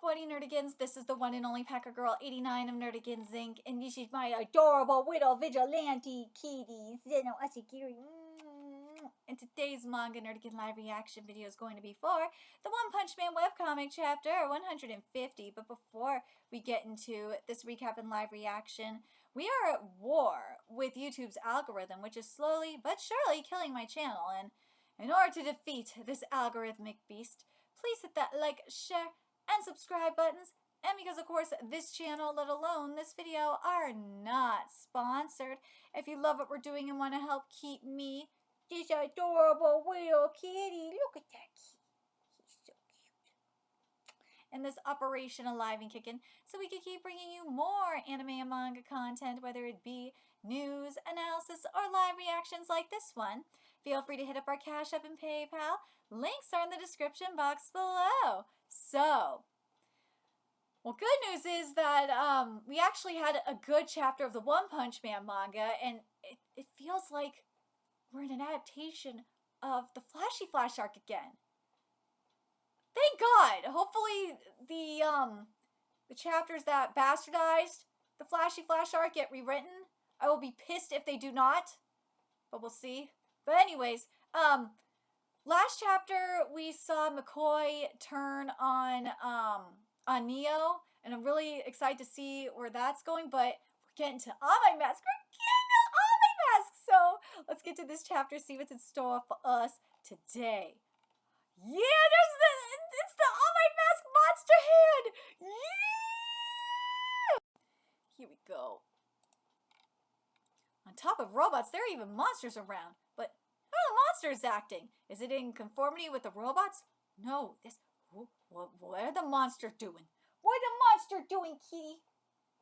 Boy Nerdigans. This is the one and only Packer Girl 89 of Nerdigans Inc. And this is my adorable widow vigilante kitty, Zeno Asikiri. And today's manga Nerdigan live reaction video is going to be for the One Punch Man webcomic chapter 150. But before we get into this recap and live reaction, we are at war with YouTube's algorithm, which is slowly but surely killing my channel. And in order to defeat this algorithmic beast, please hit that like, share, and subscribe buttons. And because, of course, this channel, let alone this video, are not sponsored. If you love what we're doing and want to help keep me, this adorable little kitty, look at that kitty. He's so cute. And this operation alive and kicking, so we can keep bringing you more anime and manga content, whether it be news, analysis, or live reactions like this one. Feel free to hit up our Cash App and PayPal. Links are in the description box below. So, well, good news is that we actually had a good chapter of the One Punch Man manga, and it feels like we're in an adaptation of the Flashy Flash arc again. Thank God! Hopefully the chapters that bastardized the Flashy Flash arc get rewritten. I will be pissed if they do not, but we'll see. But anyways, last chapter we saw McCoy turn on Neo, and I'm really excited to see where that's going. But we're getting to All My Mask. So let's get to this chapter, see what's in store for us today. Yeah, it's the All My Mask monster hand. Yeah. Here we go. On top of robots, there are even monsters around. But how are the monsters acting? Is it in conformity with the robots? No, what are the monsters doing? What are the monsters doing, kitty?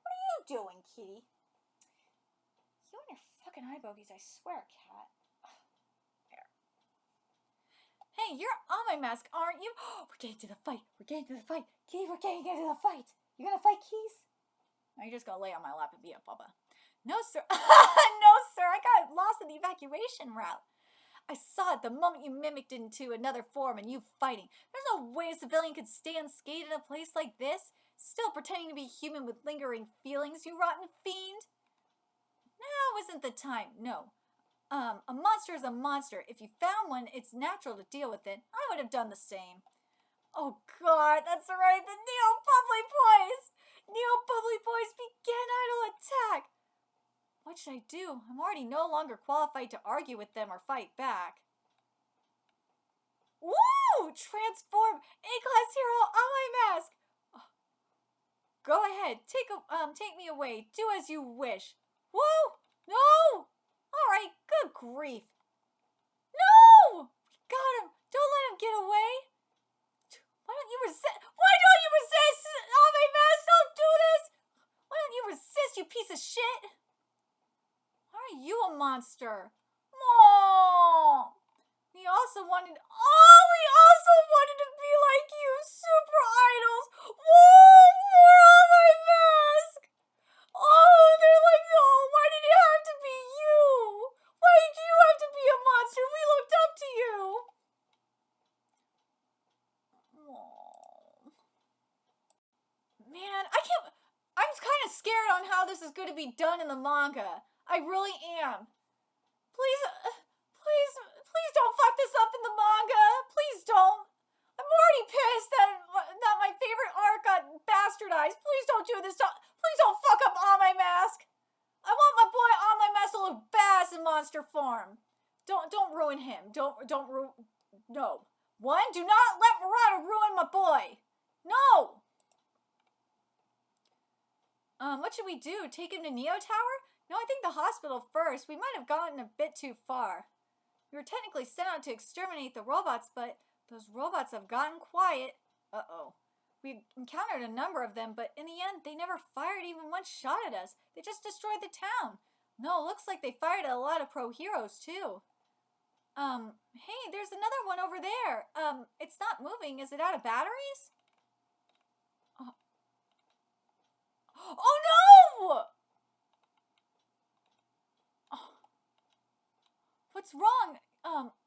What are you doing, kitty? You and your fucking eye bogies, I swear, cat. There. Hey, you're On My Mask, aren't you? We're getting to the fight. We're getting to the fight. Kitty, we're getting into the fight. You gonna fight, Keys? No, you're just gonna lay on my lap and be a bubba. No, sir. No, sir. I got lost in the evacuation route. I saw it the moment you mimicked into another form and you fighting. There's no way a civilian could stay unscathed in a place like this, still pretending to be human with lingering feelings, you rotten fiend. Now isn't the time. No. A monster is a monster. If you found one, it's natural to deal with it. I would have done the same. Oh God, that's right. The Neo-Bubbly Boys. Neo-Bubbly Boys begin idle attack. What should I do? I'm already no longer qualified to argue with them or fight back. Woo! Transform! A-class hero On My Mask! Oh. Go ahead. Take me away. Do as you wish. Whoa! No! Alright, good grief. No! We got him. Don't let him get away. Why don't you resist? Why don't you resist? On My Mask, don't do this! Why don't you resist, you piece of shit? Why are you a monster? Aww. We also wanted to be like you, super idols. Whoa, for On My Mask. Oh, they're like, no, why did it have to be you? Why did you have to be a monster? We looked up to you. Aww. Man, I'm kind of scared on how this is going to be done in the manga. I really am. Please don't fuck this up in the manga. Please don't. I'm already pissed that my favorite arc got bastardized. Please don't do this. Please don't fuck up On My Mask. I want my boy On My Mask to look badass in monster form. Don't ruin him. No. One, do not let Murata ruin my boy. No. What should we do? Take him to Neo Tower? No, I think the hospital first. We might have gotten a bit too far. We were technically sent out to exterminate the robots, but those robots have gotten quiet. Uh-oh. We encountered a number of them, but in the end, they never fired even one shot at us. They just destroyed the town. No, looks like they fired at a lot of pro-heroes, too. Hey, there's another one over there. It's not moving. Is it out of batteries? Oh, no! What's wrong?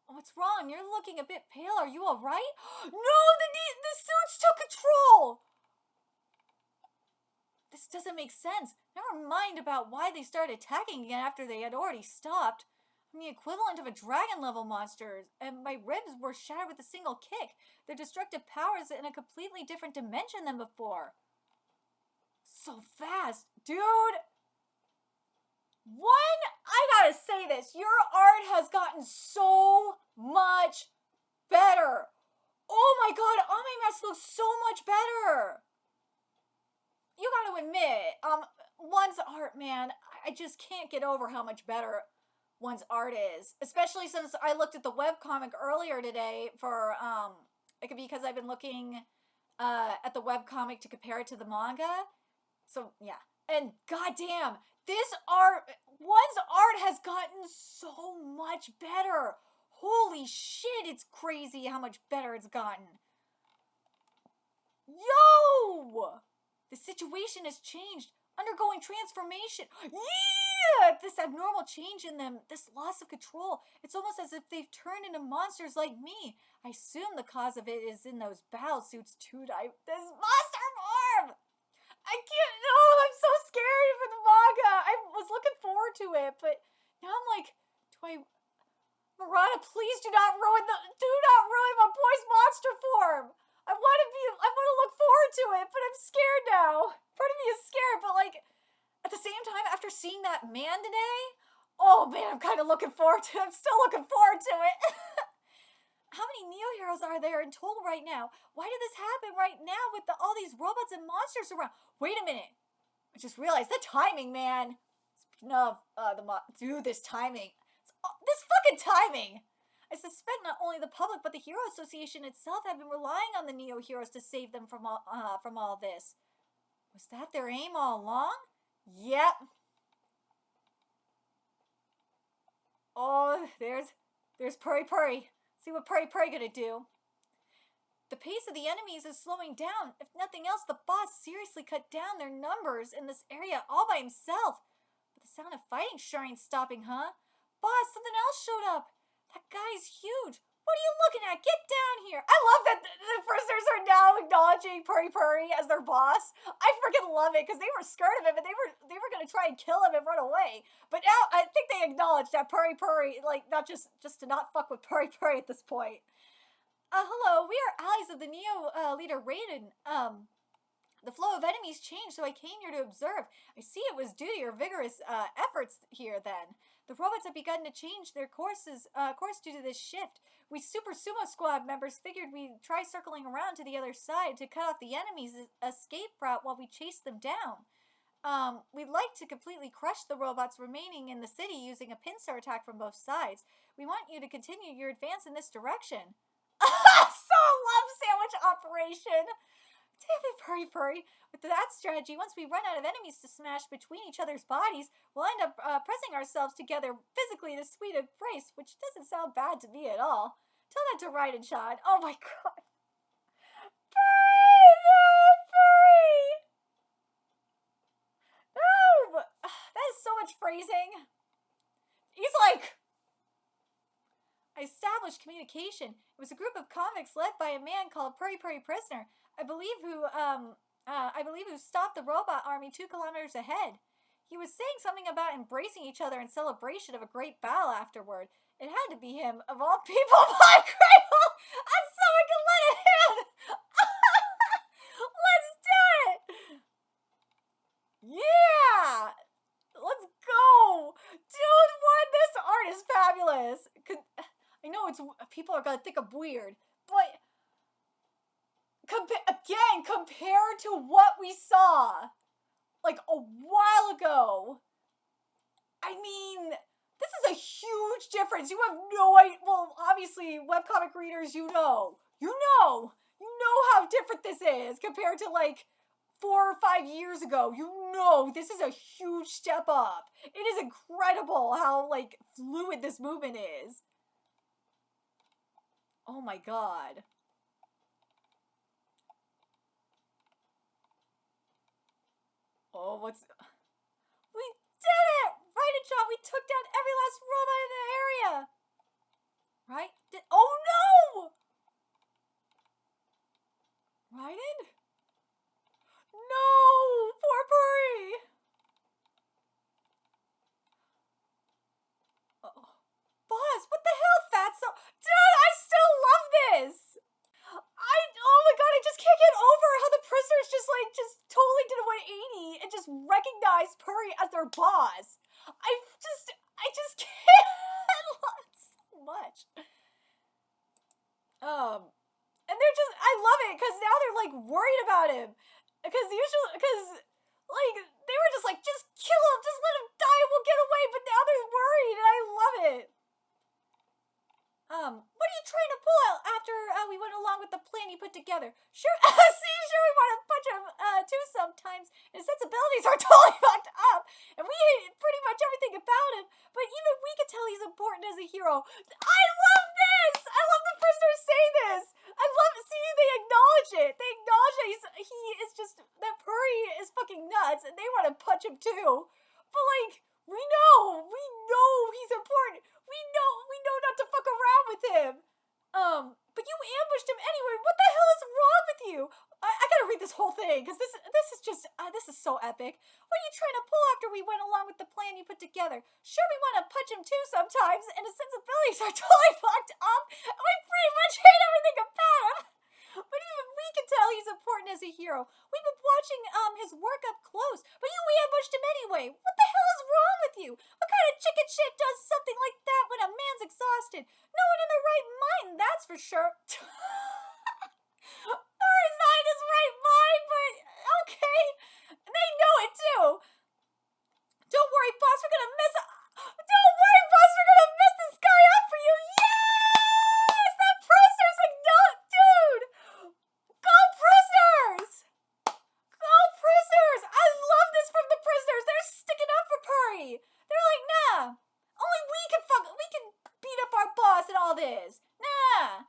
What's wrong? You're looking a bit pale. Are you alright? No, the suits took control! doesn't make sense. Never mind about why they started attacking again after they had already stopped. I'm the equivalent of a dragon-level monster, and my ribs were shattered with a single kick. Their destructive powers in a completely different dimension than before. So fast. Dude! I gotta say this. Your art has gotten so much better. Oh my god, Ame looks so much better. You gotta admit, one's art, man, I just can't get over how much better one's art is. Especially since I looked at the webcomic earlier today for, because I've been looking at the webcomic to compare it to the manga. So, yeah. And goddamn, one's art has gotten so much better. Holy shit, it's crazy how much better it's gotten. Yo! The situation has changed, undergoing transformation. Yeah! This abnormal change in them, this loss of control, it's almost as if they've turned into monsters like me. I assume the cause of it is in those battle suits too. This monster form! I can't, no, I'm so scared for the manga. I was looking forward to it, but now I'm like, Murata, please do not ruin my boy's monster form. I want to look forward to it, but I'm scared now. Part of me is scared, but like, at the same time, after seeing that man today, oh man, I'm kind of looking forward to it. I'm still looking forward to it. How many Neo heroes are there in total right now? Why did this happen right now with all these robots and monsters around? Wait a minute. I just realized the timing, man. Speaking of this timing. This fucking timing. I suspect not only the public, but the Hero Association itself have been relying on the Neo Heroes to save them from all this. Was that their aim all along? Yep. Oh, there's Purry Purry. See what Purry Purry gonna do. The pace of the enemies is slowing down. If nothing else, the boss seriously cut down their numbers in this area all by himself. But the sound of fighting sure ain't stopping, huh? Boss, something else showed up. That guy's huge. What are you looking at? Get down here. I love that the prisoners are now acknowledging Purry Purry as their boss. I freaking love it because they were scared of him and they were going to try and kill him and run away. But now I think they acknowledge that Purry Purry, like, not just to not fuck with Purry Purry at this point. Hello, we are allies of the Neo leader Raiden. The flow of enemies changed, so I came here to observe. I see it was due to your vigorous efforts here then. The robots have begun to change their course due to this shift. We Super Sumo Squad members figured we'd try circling around to the other side to cut off the enemy's escape route while we chase them down. We'd like to completely crush the robots remaining in the city using a pincer attack from both sides. We want you to continue your advance in this direction. So love sandwich operation! Damn it, Purry Purry. With that strategy, once we run out of enemies to smash between each other's bodies, we'll end up pressing ourselves together physically in a sweet embrace, which doesn't sound bad to me at all. Tell that to Raiden-chan. Oh my god. Purry! No, Purry! No! That is so much phrasing. He's like... I established communication. It was a group of convicts led by a man called Purry Purry Prisoner. I believe who stopped the robot army 2 kilometers ahead. He was saying something about embracing each other in celebration of a great battle afterward. It had to be him, of all people. My cradle! I'm so I can let it in! Let's do it! Yeah! Let's go! Dude, what? This art is fabulous! I know people are gonna think I'm weird, but compared to what we saw like a while ago, I mean, this is a huge difference. You have no idea. Well, obviously, webcomic readers, you know how different this is compared to like 4 or 5 years ago. You know, this is a huge step up. It is incredible how like fluid this movement is. Oh my god. Oh, we did it! Raiden-chan, we took down every last robot in the area! Right? Oh no! Raiden? No! Poor Purry! recognize Puri as their boss. I just can't. I love it so much. And they're just, I love it because now they're like worried about him. Because like they were just like, just kill him, just let him die, and we'll get away. But now they're worried, and I love it. What are you trying to pull out after we went along with the plan you put together? Sure, sure we want to punch him too sometimes. His sensibilities are totally fucked up, and we hate pretty much everything about him. But even we can tell he's important as a hero. I love this. I love the prisoners say this. I love seeing they acknowledge it. They acknowledge that he is just that Puri is fucking nuts, and they want to punch him too. But like, we know he's important. We know not to fuck around with him. But you ambushed him anyway. What the hell is wrong with you? I gotta read this whole thing because this is just this is so epic. What are you trying to pull after we went along with the plan you put together? Sure, we want to punch him too sometimes, and his sensibilities are totally fucked up, and we pretty much hate everything about him. But even we can tell he's important as a hero. We've been watching his work up close, but you ambushed him anyway. What the hell is wrong with you? What kind of chicken shit does something like that when a man's exhausted? No one in their right mind, that's for sure. Or he's not in his right mind, but okay. They know it too. Don't worry, boss, we're gonna miss this guy up for you. Yes! The prisoners acknowledge, dude! Go prisoners! Go prisoners! I love this from the prisoners. They're sticking up for Puri. They're like, nah. Only we can beat up our boss and all this. Nah.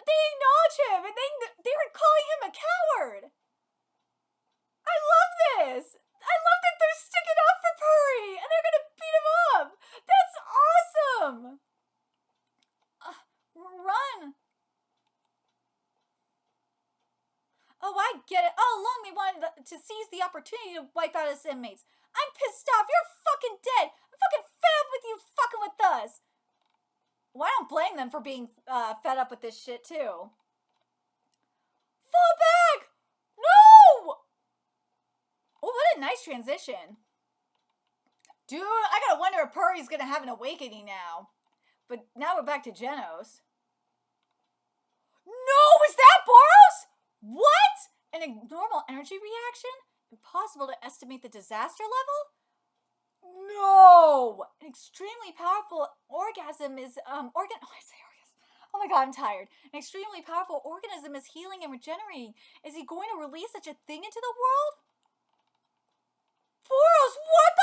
They acknowledge him and they were calling him a coward. I love this. I love that they're sticking up for Puri and they're gonna beat him up. That's awesome. Run. Oh, I get it. All along they wanted to seize the opportunity to wipe out his inmates. I'm pissed off. You're fucking dead. I'm fucking fed up with you fucking with us. Well, I don't blame them for being fed up with this shit too. Fall back! No! Oh, what a nice transition. Dude, I gotta wonder if Puri's gonna have an awakening now. But now we're back to Genos. No, is that Boros? What? An abnormal energy reaction? Impossible to estimate the disaster level? No! An extremely powerful orgasm is, Oh my god, I'm tired. An extremely powerful organism is healing and regenerating. Is he going to release such a thing into the world? Boros, what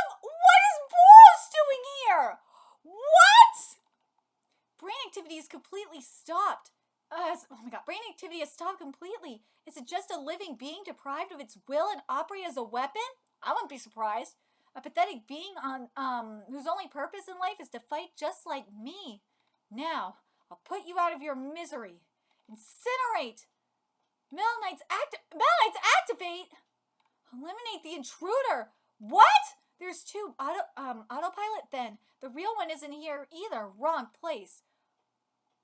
is Boros doing here? What? Brain activity is completely stopped. Oh my god, brain activity has stopped completely. Is it just a living being deprived of its will and operate as a weapon? I wouldn't be surprised. A pathetic being whose only purpose in life is to fight just like me. Now, I'll put you out of your misery. Incinerate! Melanites activate! Eliminate the intruder! What? There's two autopilot then. The real one isn't here either. Wrong place.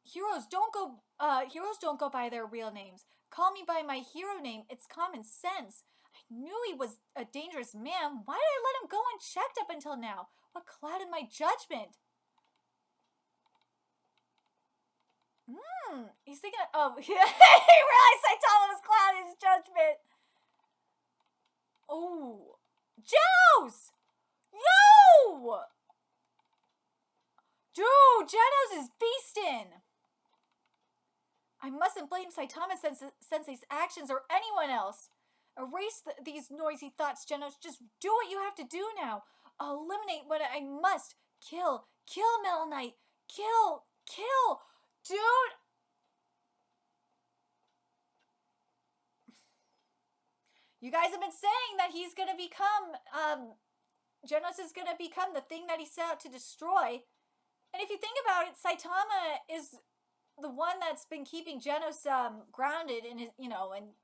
Heroes don't go by their real names. Call me by my hero name. It's common sense. I knew he was a dangerous man. Why did I let him go unchecked up until now? What clouded my judgment? He's thinking he realized Saitama was clouding his judgment. Oh. Genos! Yo! Dude, Genos is beastin'. I mustn't blame Saitama Sensei's actions or anyone else. Erase these noisy thoughts, Genos. Just do what you have to do now. I'll eliminate what I must. Kill Metal Knight. Kill. Dude. You guys have been saying that he's going to become, Genos is going to become the thing that he set out to destroy. And if you think about it, Saitama is the one that's been keeping Genos grounded in his, and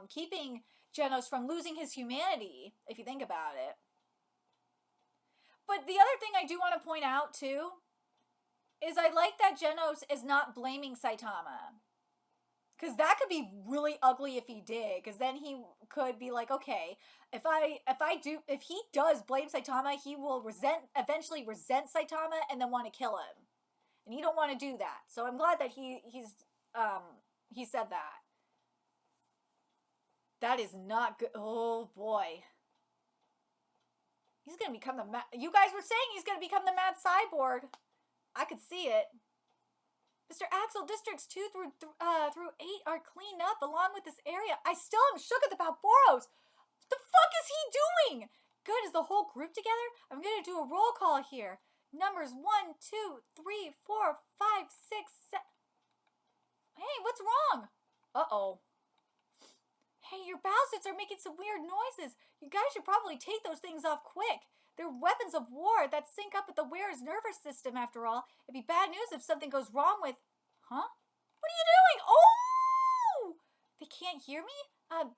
keeping Genos from losing his humanity, if you think about it. But the other thing I do want to point out, too, is I like that Genos is not blaming Saitama. Because that could be really ugly if he did. Because then he could be like, okay, if he does blame Saitama, he will eventually resent Saitama and then want to kill him. And you don't want to do that. So I'm glad that he said that. That is not good. Oh boy. He's gonna become the you guys were saying he's gonna become the mad cyborg. I could see it. Mr. Axel, districts 2 through 8 are cleaned up along with this area. I still am shook about BOROS. What the fuck is he doing? Good, is the whole group together? I'm gonna do a roll call here. Numbers 1, 2, 3, 4, 5, 6, 7. Hey, what's wrong? Uh-oh. Hey, your bowsuits are making some weird noises. You guys should probably take those things off quick. They're weapons of war that sync up with the wearer's nervous system, after all. It'd be bad news if something goes wrong with... Huh? What are you doing? Oh! They can't hear me?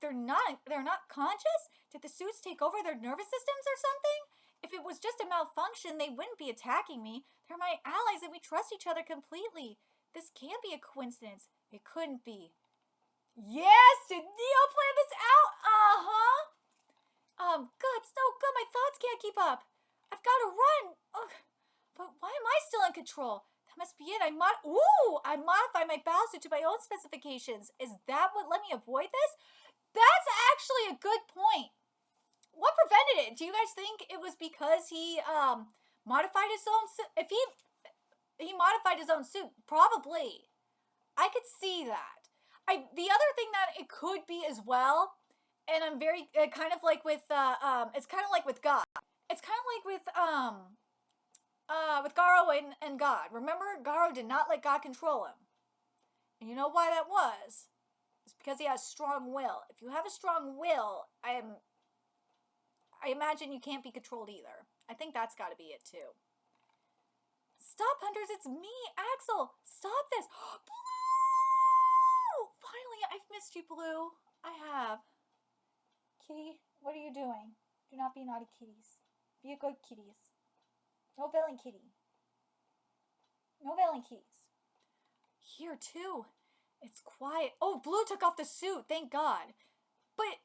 They're not conscious? Did the suits take over their nervous systems or something? If it was just a malfunction, they wouldn't be attacking me. They're my allies and we trust each other completely. This can't be a coincidence. It couldn't be. Yes! Did Neo plan this out? Uh-huh. Good, it's no good. My thoughts can't keep up. I've got to run. Ugh. But why am I still in control? That must be it. I modified my bowsuit to my own specifications. Is that what let me avoid this? That's actually a good point. What prevented it? Do you guys think it was because he modified his own suit? If he modified his own suit, probably. I could see that. The other thing that it could be as well, and I'm very kind of like with it's kind of like with God. It's kind of like with Garo and God. Remember, Garo did not let God control him, and you know why that was? It's because he has strong will. If you have a strong will, I imagine you can't be controlled either. I think that's got to be it too. Stop, hunters! It's me, Axel. Stop this. Finally, I've missed you, Blue. I have. Kitty, what are you doing? Do not be naughty kitties. Be a good kitties. No veiling kitty. No veiling kitties. Here, too. It's quiet. Oh, Blue took off the suit. Thank God. But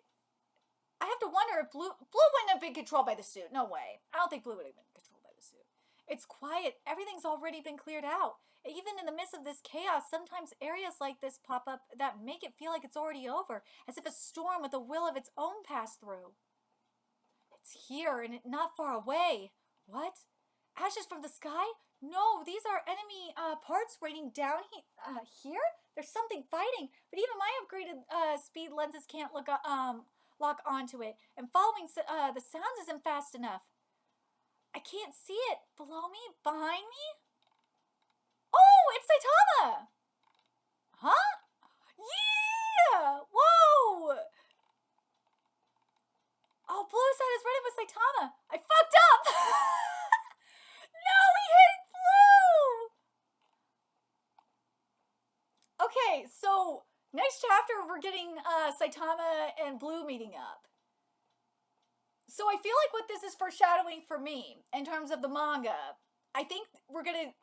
I have to wonder if Blue wouldn't have been controlled by the suit. No way. I don't think Blue would have been controlled by the suit. It's quiet. Everything's already been cleared out. Even in the midst of this chaos, sometimes areas like this pop up that make it feel like it's already over, as if a storm with a will of its own passed through. It's here and not far away. What? Ashes from the sky? No, these are enemy parts raining down here? There's something fighting, but even my upgraded speed lenses can't lock onto it, and following the sounds isn't fast enough. I can't see it. Below me? Behind me? Oh, it's Saitama! Huh? Yeah! Whoa! Oh, Blue said it's running with Saitama. I fucked up! No, we hit Blue! Okay, so next chapter we're getting Saitama and Blue meeting up. So I feel like what this is foreshadowing for me in terms of the manga, I think we're getting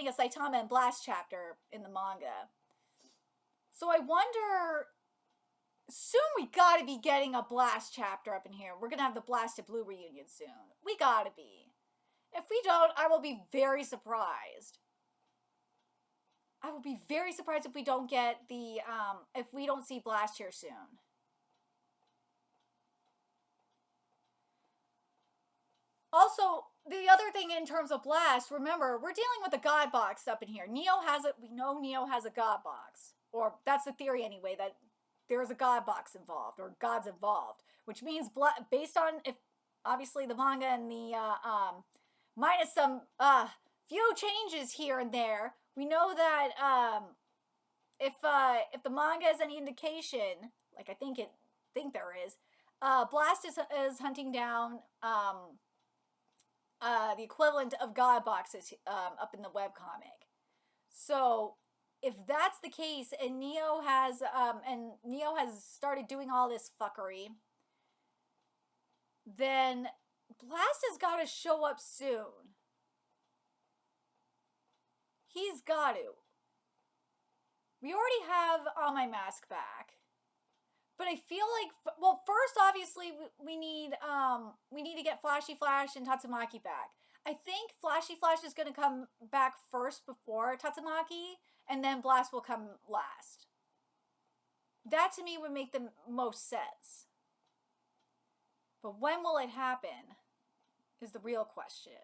a Saitama and Blast chapter in the manga. So I wonder, soon we gotta be getting a Blast chapter up in here. We're gonna have the Blasted Blue reunion soon. We gotta be. If we don't, I will be very surprised. I will be very surprised if we don't get the, if we don't see Blast here soon. Also, the other thing in terms of Blast, remember, we're dealing with a God box up in here. Neo has it. We know Neo has a God box. Or that's the theory anyway, that there's a God box involved, or God's involved. Which means, based on, if obviously the manga and the, minus some, few changes here and there, we know that, if the manga is any indication, like I think there is, Blast is hunting down, the equivalent of God boxes up in the webcomic. So if that's the case, and Neo has started doing all this fuckery, then Blast has got to show up soon. He's got to. We already have All My Mask back. But I feel like, well, first, obviously, we need to get Flashy Flash and Tatsumaki back. I think Flashy Flash is going to come back first before Tatsumaki, and then Blast will come last. That, to me, would make the most sense. But when will it happen is the real question.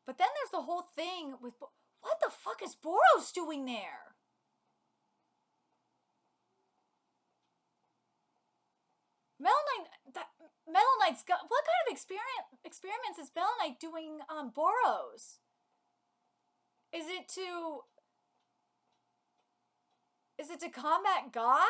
But then there's the whole thing with, what the fuck is BOROS doing there? Metal Knight's got, what kind of experiments is Metal Knight doing on BOROS? Is it to combat God?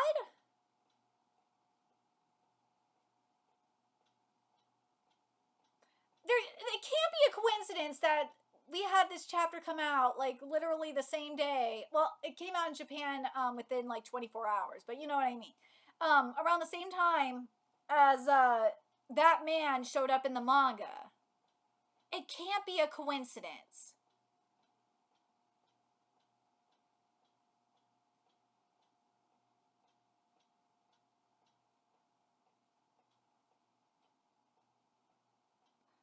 It can't be a coincidence that we had this chapter come out like literally the same day. Well, it came out in Japan within like 24 hours, but you know what I mean. Around the same time as that man showed up in the manga. It can't be a coincidence.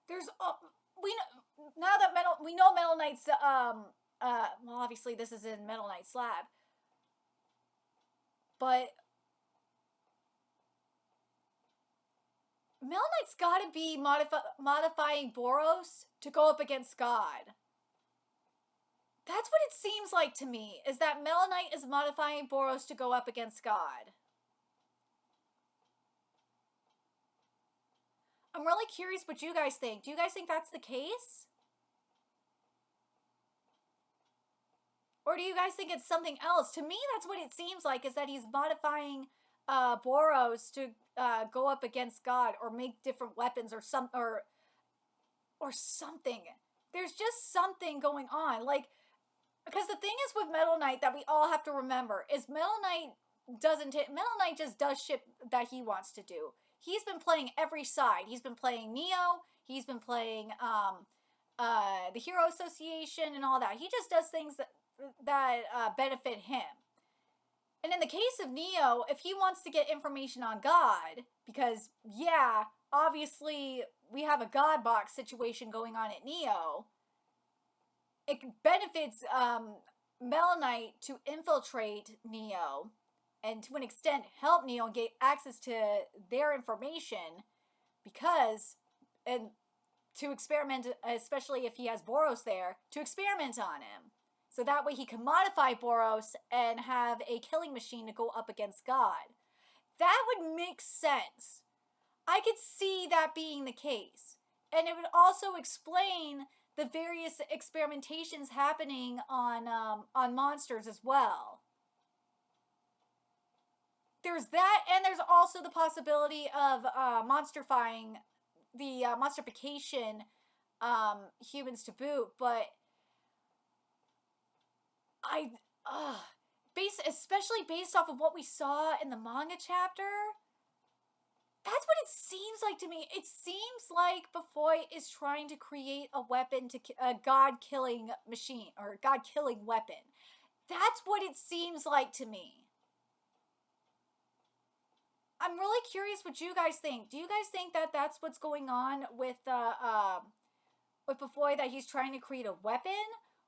There's we know Metal Knight's well, obviously this is in Metal Knight's lab, but Metal Knight's got to be modifying BOROS to go up against God. That's what it seems like to me, is that Metal Knight is modifying BOROS to go up against God. I'm really curious what you guys think. Do you guys think that's the case? Or do you guys think it's something else? To me, that's what it seems like, is that he's modifying BOROS to go up against God, or make different weapons, or something. There's just something going on. Like, because the thing is with Metal Knight that we all have to remember is Metal Knight just does shit that he wants to do. He's been playing every side. He's been playing Neo. He's been playing the Hero Association and all that. He just does things that benefit him. And in the case of Neo, if he wants to get information on God, because, yeah, obviously we have a God box situation going on at Neo, it benefits Metal Knight to infiltrate Neo and to an extent help Neo get access to their information, because, and to experiment, especially if he has BOROS there, to experiment on him. So that way he can modify BOROS and have a killing machine to go up against God. That would make sense. I could see that being the case. And it would also explain the various experimentations happening on monsters as well. There's that, and there's also the possibility of monsterifying, the monsterification humans to boot, but especially based off of what we saw in the manga chapter, that's what it seems like to me. It seems like Bufoy is trying to create a weapon, a god-killing machine, or god-killing weapon. That's what it seems like to me. I'm really curious what you guys think. Do you guys think that that's what's going on with Bufoy, that he's trying to create a weapon?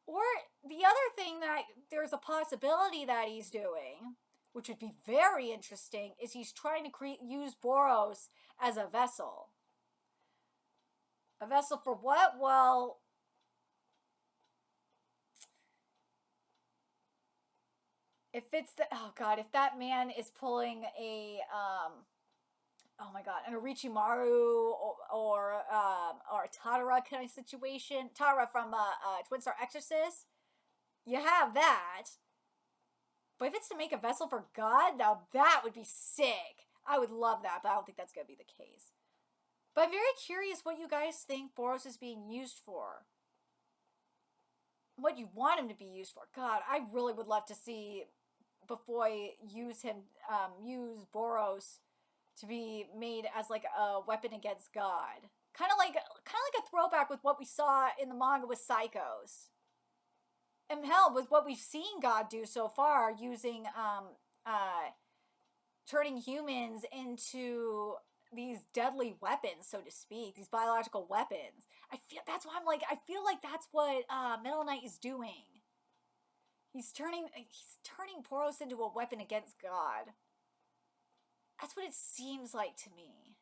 Or the other thing that there's a possibility that he's doing, which would be very interesting, is he's trying to use BOROS as a vessel. A vessel for what? Well, if it's oh god, if that man is pulling a oh my god, an Orochimaru or a Tadara kind of situation, Tara from Twin Star Exorcist, you have that. But if it's to make a vessel for God, now that would be sick. I would love that, but I don't think that's going to be the case. But I'm very curious what you guys think BOROS is being used for. What you want him to be used for. God, I really would love to see Bufoy use BOROS to be made as like a weapon against God. Kind of like a throwback with what we saw in the manga with Psychos. And hell, with what we've seen God do so far, using turning humans into these deadly weapons, so to speak, these biological weapons. I feel that's why I'm like, I feel like that's what Metal Knight is doing. He's turning Boros into a weapon against God. That's what it seems like to me.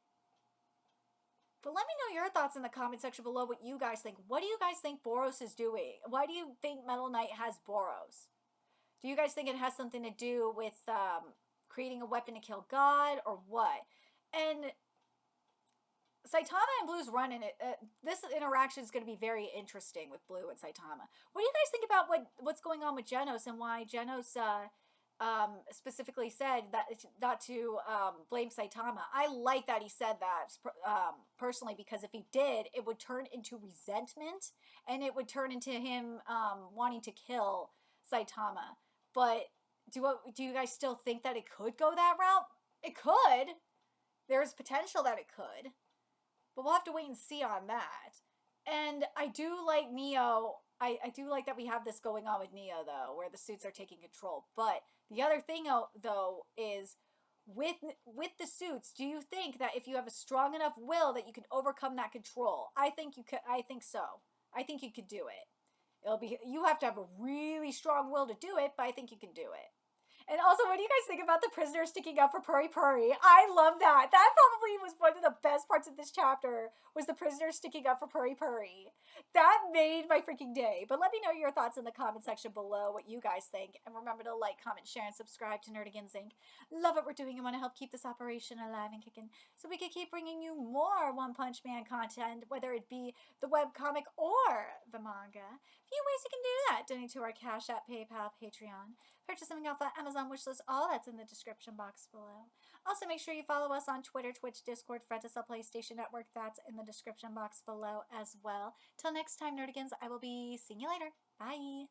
But let me know your thoughts in the comment section below what you guys think. What do you guys think Boros is doing? Why do you think Metal Knight has Boros? Do you guys think it has something to do with creating a weapon to kill God or what? And Saitama and Blue's run in it. This interaction is going to be very interesting with Blue and Saitama. What do you guys think about what's going on with Genos and why Genos specifically said that not to blame Saitama? I like that he said that personally, because if he did, it would turn into resentment and it would turn into him wanting to kill Saitama. But do you guys still think that it could go that route? It could. There's potential that it could. But we'll have to wait and see on that. And I do like Neo. I do like that we have this going on with Neo, though, where the suits are taking control. But the other thing, though, is with the suits, do you think that if you have a strong enough will that you can overcome that control? I think you could. I think so. I think you could do it. You have to have a really strong will to do it, but I think you can do it. And also, what do you guys think about the prisoner sticking up for Puri Puri? I love that. That probably was one of the best parts of this chapter, was the prisoner sticking up for Puri Puri. That made my freaking day. But let me know your thoughts in the comment section below, what you guys think. And remember to like, comment, share, and subscribe to Nerdigans Inc. Love what we're doing and want to help keep this operation alive and kicking, so we can keep bringing you more One Punch Man content, whether it be the webcomic or the manga. A few ways you can do that: donate to our Cash App, PayPal, Patreon, purchase something off the Amazon wishlist. All that's in the description box below. Also, make sure you follow us on Twitter, Twitch, Discord, Frettisel, PlayStation Network. That's in the description box below as well. Till next time, Nerdigans, I will be seeing you later. Bye.